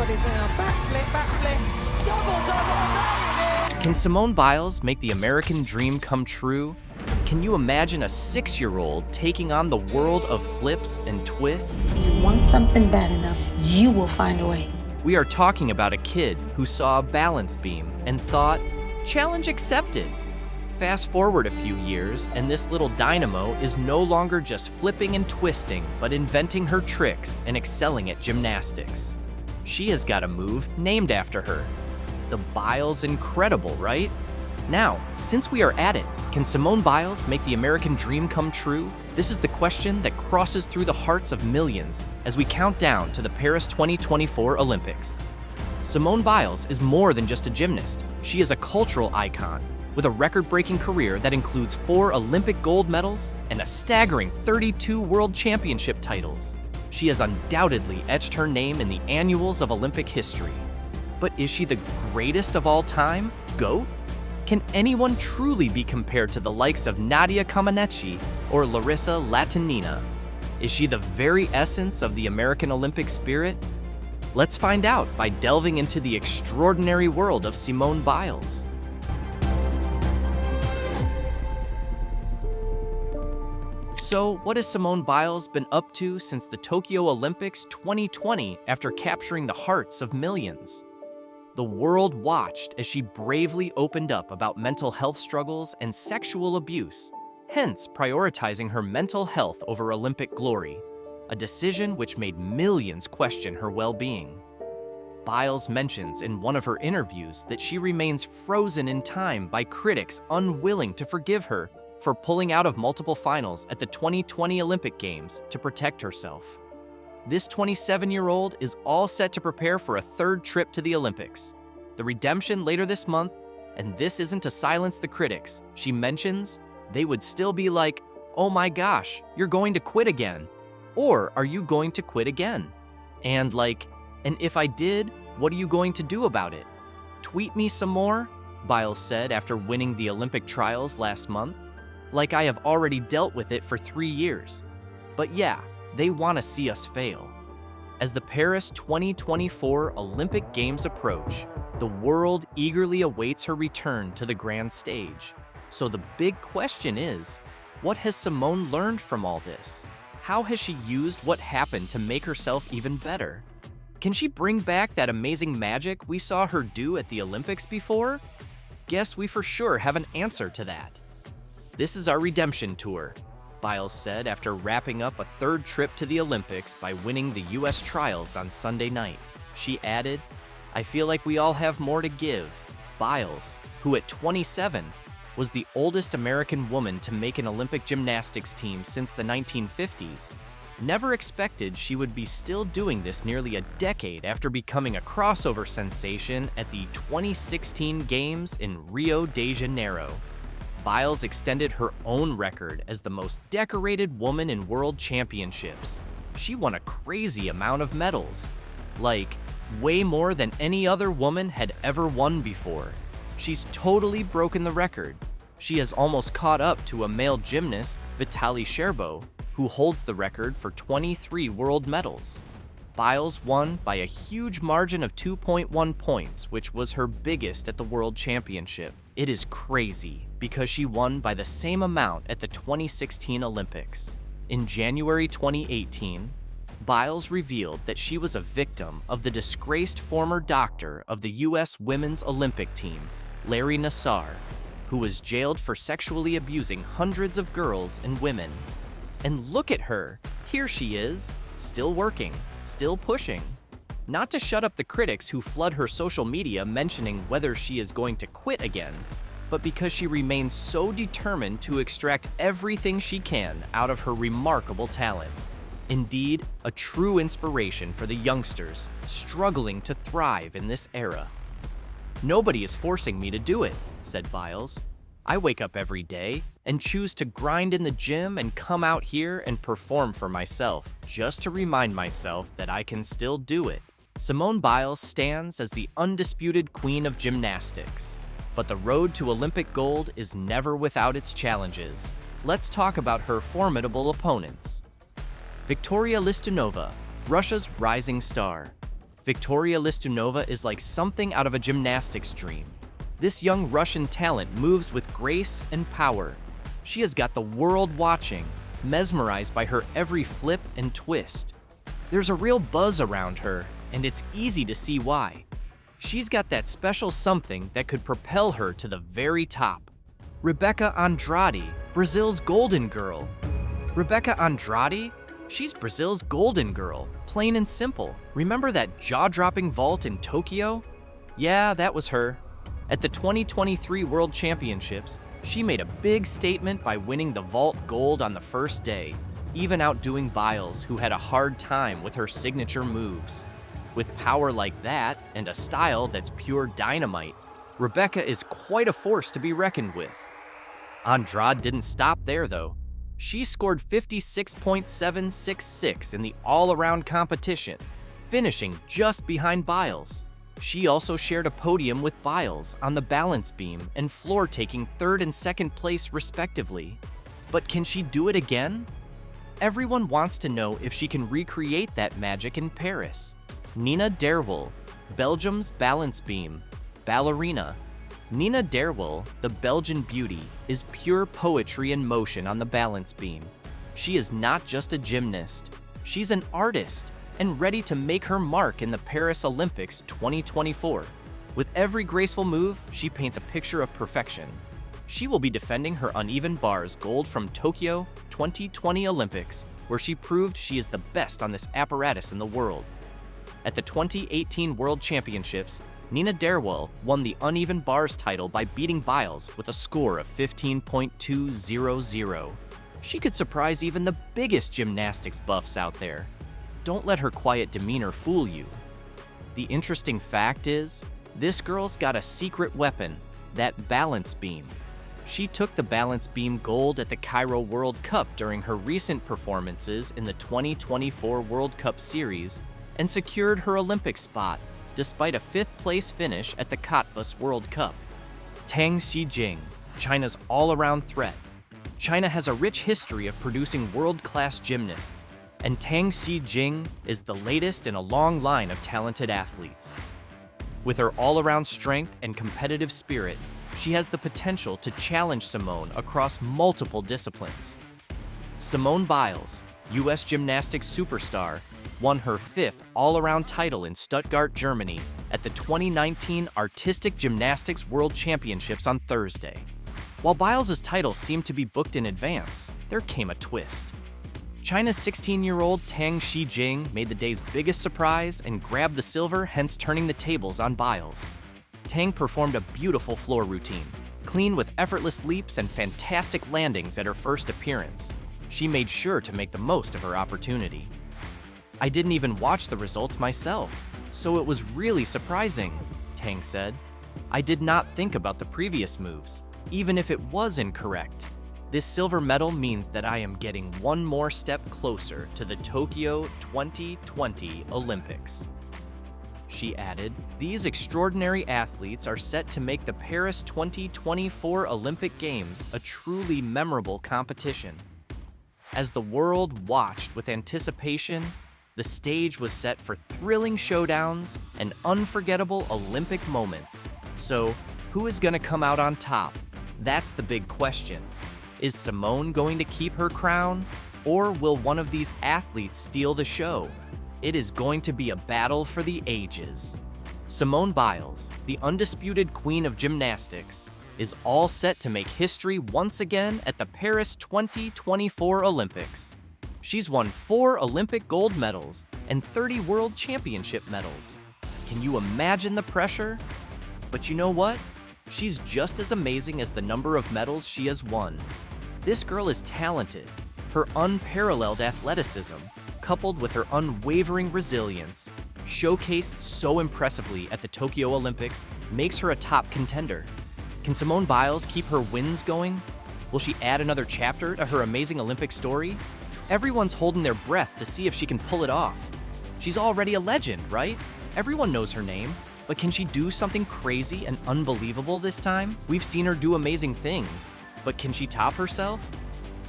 everybody's in a backflip, double, Can Simone Biles make the American dream come true? Can you imagine a 6-year-old taking on the world of flips and twists? If you want something bad enough, you will find a way. We are talking about a kid who saw a balance beam and thought, challenge accepted. Fast forward a few years, and this little dynamo is no longer just flipping and twisting, but inventing her tricks and excelling at gymnastics. She has got a move named after her. The Biles Incredible, right? Now, since we are at it, can Simone Biles make the American dream come true? This is the question that crosses through the hearts of millions as we count down to the Paris 2024 Olympics. Simone Biles is more than just a gymnast. She is a cultural icon with a record-breaking career that includes 4 Olympic gold medals and a staggering 32 World Championship titles. She has undoubtedly etched her name in the annals of Olympic history. But is she the greatest of all time? GOAT? Can anyone truly be compared to the likes of Nadia Comaneci or Larissa Latinina? Is she the very essence of the American Olympic spirit? Let's find out by delving into the extraordinary world of Simone Biles. So, what has Simone Biles been up to since the Tokyo Olympics 2020 after capturing the hearts of millions? The world watched as she bravely opened up about mental health struggles and sexual abuse, hence prioritizing her mental health over Olympic glory, a decision which made millions question her well-being. Biles mentions in one of her interviews that she remains frozen in time by critics unwilling to forgive her for pulling out of multiple finals at the 2020 Olympic Games to protect herself. This 27-year-old is all set to prepare for a 3rd trip to the Olympics, the redemption later this month, and this isn't to silence the critics. She mentions they would still be like, oh my gosh, you're going to quit again. Or are you going to quit again? And like, and if I did, what are you going to do about it? Tweet me some more, Biles said after winning the Olympic trials last month. Like I have already dealt with it for 3 years. But yeah, they want to see us fail. As the Paris 2024 Olympic Games approach, the world eagerly awaits her return to the grand stage. So the big question is, what has Simone learned from all this? How has she used what happened to make herself even better? Can she bring back that amazing magic we saw her do at the Olympics before? Guess we for sure have an answer to that. This is our redemption tour, Biles said after wrapping up a 3rd trip to the Olympics by winning the US trials on Sunday night. She added, I feel like we all have more to give. Biles, who at 27 was the oldest American woman to make an Olympic gymnastics team since the 1950s, never expected she would be still doing this nearly a decade after becoming a crossover sensation at the 2016 Games in Rio de Janeiro. Biles extended her own record as the most decorated woman in world championships. She won a crazy amount of medals, like way more than any other woman had ever won before. She's totally broken the record. She has almost caught up to a male gymnast, Vitaly Sherbo, who holds the record for 23 world medals. Biles won by a huge margin of 2.1 points, which was her biggest at the World Championship. It is crazy because she won by the same amount at the 2016 Olympics. In January 2018, Biles revealed that she was a victim of the disgraced former doctor of the U.S. Women's Olympic team, Larry Nassar, who was jailed for sexually abusing hundreds of girls and women. And look at her, here she is, still working, still pushing. Not to shut up the critics who flood her social media mentioning whether she is going to quit again, but because she remains so determined to extract everything she can out of her remarkable talent. Indeed, a true inspiration for the youngsters struggling to thrive in this era. Nobody is forcing me to do it, said Biles. I wake up every day and choose to grind in the gym and come out here and perform for myself, just to remind myself that I can still do it. Simone Biles stands as the undisputed queen of gymnastics. But the road to Olympic gold is never without its challenges. Let's talk about her formidable opponents. Victoria Listunova, Russia's rising star. Victoria Listunova is like something out of a gymnastics dream. This young Russian talent moves with grace and power. She has got the world watching, mesmerized by her every flip and twist. There's a real buzz around her, and it's easy to see why. She's got that special something that could propel her to the very top. Rebecca Andrade, Brazil's golden girl. Rebecca Andrade? She's Brazil's golden girl, plain and simple. Remember that jaw-dropping vault in Tokyo? Yeah, that was her. At the 2023 World Championships, she made a big statement by winning the vault gold on the first day, even outdoing Biles, who had a hard time with her signature moves. With power like that and a style that's pure dynamite, Rebecca is quite a force to be reckoned with. Andrade didn't stop there, though. She scored 56.766 in the all-around competition, finishing just behind Biles. She also shared a podium with Biles on the balance beam and floor, taking third and second place respectively. But can she do it again? Everyone wants to know if she can recreate that magic in Paris. Nina Derwel, Belgium's balance beam ballerina. Nina Derwel, the Belgian beauty, is pure poetry in motion on the balance beam. She is not just a gymnast, she's an artist and ready to make her mark in the Paris Olympics 2024. With every graceful move, she paints a picture of perfection. She will be defending her uneven bars gold from Tokyo 2020 Olympics, where she proved she is the best on this apparatus in the world. At the 2018 World Championships, Nina Derwel won the uneven bars title by beating Biles with a score of 15.200. She could surprise even the biggest gymnastics buffs out there. Don't let her quiet demeanor fool you. The interesting fact is, this girl's got a secret weapon, that balance beam. She took the balance beam gold at the Cairo World Cup during her recent performances in the 2024 World Cup Series and secured her Olympic spot despite a fifth-place finish at the Cottbus World Cup. Tang Xijing, China's all-around threat. China has a rich history of producing world-class gymnasts, and Tang Xijing is the latest in a long line of talented athletes. With her all-around strength and competitive spirit, she has the potential to challenge Simone across multiple disciplines. Simone Biles, U.S. gymnastics superstar, won her fifth all-around title in Stuttgart, Germany at the 2019 Artistic Gymnastics World Championships on Thursday. While Biles' title seemed to be booked in advance, there came a twist. China's 16-year-old Tang Xijing made the day's biggest surprise and grabbed the silver, hence turning the tables on Biles. Tang performed a beautiful floor routine, clean with effortless leaps and fantastic landings at her first appearance. She made sure to make the most of her opportunity. "I didn't even watch the results myself, so it was really surprising," Tang said. "I did not think about the previous moves, even if it was incorrect. This silver medal means that I am getting one more step closer to the Tokyo 2020 Olympics." She added, "These extraordinary athletes are set to make the Paris 2024 Olympic Games a truly memorable competition." As the world watched with anticipation, the stage was set for thrilling showdowns and unforgettable Olympic moments. So, who is going to come out on top? That's the big question. Is Simone going to keep her crown, or will one of these athletes steal the show? It is going to be a battle for the ages. Simone Biles, the undisputed queen of gymnastics, is all set to make history once again at the Paris 2024 Olympics. She's won 4 Olympic gold medals and 30 World Championship medals. Can you imagine the pressure? But you know what? She's just as amazing as the number of medals she has won. This girl is talented. Her unparalleled athleticism, coupled with her unwavering resilience, showcased so impressively at the Tokyo Olympics, makes her a top contender. Can Simone Biles keep her wins going? Will she add another chapter to her amazing Olympic story? Everyone's holding their breath to see if she can pull it off. She's already a legend, right? Everyone knows her name, but can she do something crazy and unbelievable this time? We've seen her do amazing things, but can she top herself?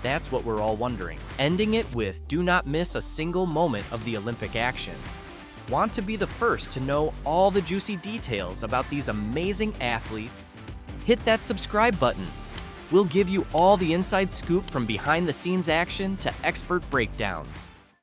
That's what we're all wondering. Ending it with, do not miss a single moment of the Olympic action. Want to be the first to know all the juicy details about these amazing athletes? Hit that subscribe button. We'll give you all the inside scoop from behind the scenes action to expert breakdowns.